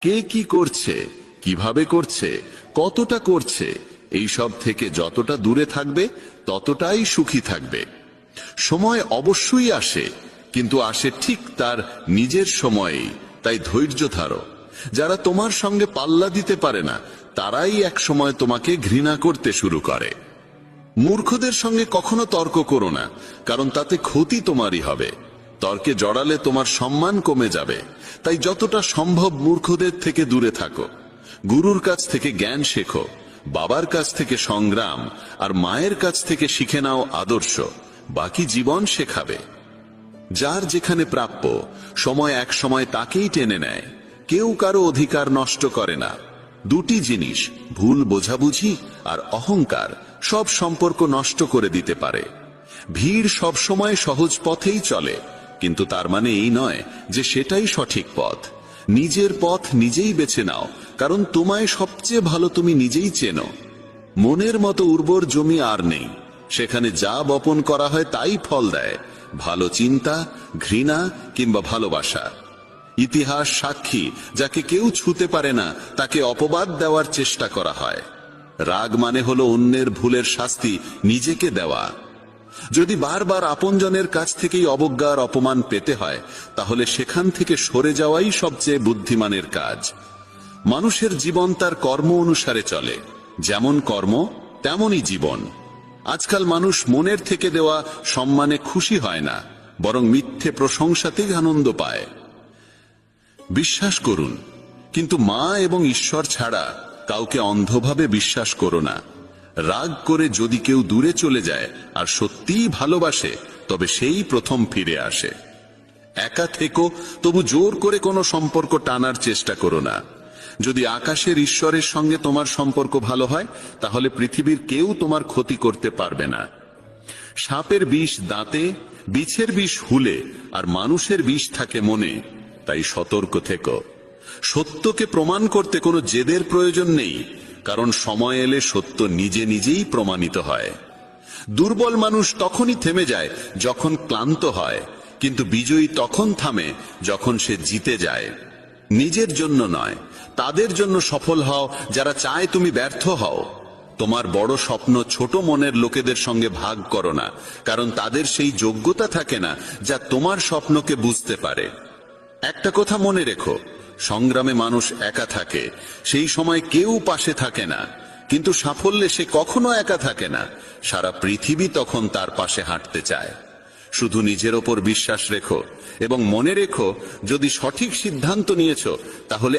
কে কি করছে, কিভাবে করছে, কতটা করছে, এই সব থেকে যতটা দূরে থাকবে ততটাই সুখী থাকবে। সময় অবশ্যই আসে, কিন্তু আসে ঠিক তার নিজের সময়েই। তাই ধৈর্য ধরো। যারা তোমার সঙ্গে পাল্লা দিতে পারে না তারাই এক সময় তোমাকে ঘৃণা করতে শুরু করে। মূর্খদের সঙ্গে কখনো তর্ক করো না, কারণ তাতে ক্ষতি তোমারই হবে। তর্কে জড়ালে তোমার সম্মান কমে যাবে। তাই যতটা সম্ভব মূর্খদের থেকে দূরে থাকো। গুরুর কাছ থেকে জ্ঞান শেখো, বাবার কাছ থেকে সংগ্রাম, আর মায়ের কাছ থেকে শিখে নাও আদর্শ। বাকি জীবন শেখাবে। যার যেখানে প্রাপ্য, সময় এক সময় তাকেই টেনে নেয়। কেউ কারো অধিকার নষ্ট করে না। দুটি জিনিস, ভুল বোঝাবুঝি আর অহংকার, সব সম্পর্ক নষ্ট করে দিতে পারে। ভিড় সব সময় সহজ পথেই চলে, কিন্তু তার মানে এই নয় যে সেটাই সঠিক পথ। নিজের পথ নিজেই বেছে নাও, কারণ তোমায় সবচেয়ে ভালো তুমি নিজেই চেনো। মনের মতো উর্বর জমি আর নেই। সেখানে যা বপন করা হয় তাই ফল দেয়, ভালো চিন্তা, ঘৃণা কিংবা ভালোবাসা। ইতিহাস সাক্ষী, যাকে কেউ ছুঁতে পারে না তাকে অপবাদ দেওয়ার চেষ্টা করা হয়। রাগ মানে হলো অন্যের ভুলের শাস্তি নিজেকে দেওয়া। যদি বারবার আপনজনের কাছ থেকেই অবজ্ঞা আর অপমান পেতে হয়, তাহলে সেখান থেকে সরে যাওয়াই সবচেয়ে বুদ্ধিমানের কাজ। মানুষের জীবন তার কর্ম অনুসারে চলে। যেমন কর্ম তেমনই জীবন। আজকাল মানুষ মনের থেকে দেওয়া সম্মানে খুশি হয় না, বরং মিথ্যে প্রশংসাতেই আনন্দ পায়। বিশ্বাস করুন, কিন্তু মা এবং ঈশ্বর ছাড়া কাউকে অন্ধভাবে বিশ্বাস করো না। রাগ করে যদি কেউ দূরে চলে যায় আর সত্যিই ভালোবাসে, তবে সেই প্রথম ফিরে আসে। একা থেকো, তবু জোর করে কোনো সম্পর্ক টানার চেষ্টা করো না। যদি আকাশের ঈশ্বরের সঙ্গে তোমার সম্পর্ক ভালো হয়, তাহলে পৃথিবীর কেউ তোমার ক্ষতি করতে পারবে না। সাপের বিষ দাঁতে, বিছের বিষ হুলে, আর মানুষের বিষ থাকে মনে। তাই সতর্ক থেকো। সত্যকে প্রমাণ করতে কোনো জেদের প্রয়োজন নেই, কারণ সময় এলে সত্য নিজে নিজেই প্রমাণিত হয়। দুর্বল মানুষ তখনই থেমে যায় যখন ক্লান্ত হয়, কিন্তু বিজয়ী তখন থামে যখন সে জিতে যায়। নিজের জন্য নয়, তাদের জন্য সফল হও যারা চায় তুমি ব্যর্থ হও। তোমার বড় স্বপ্ন ছোট মনের লোকেদের সঙ্গে ভাগ করো না, কারণ তাদের সেই যোগ্যতা থাকে না যা তোমার স্বপ্নকে বুঝতে পারে। একটা কথা মনে রেখো, সংগ্রামে মানুষ একা থাকে, সেই সময় কেউ পাশে থাকে না। কিন্তু সাফল্যে সে কখনো একা থাকে না, সারা পৃথিবী তখন তার পাশে হাঁটতে চায়। শুধু নিজের ওপর বিশ্বাস রেখো এবং মনে রেখো, যদি সঠিক সিদ্ধান্ত নিয়েছো তাহলে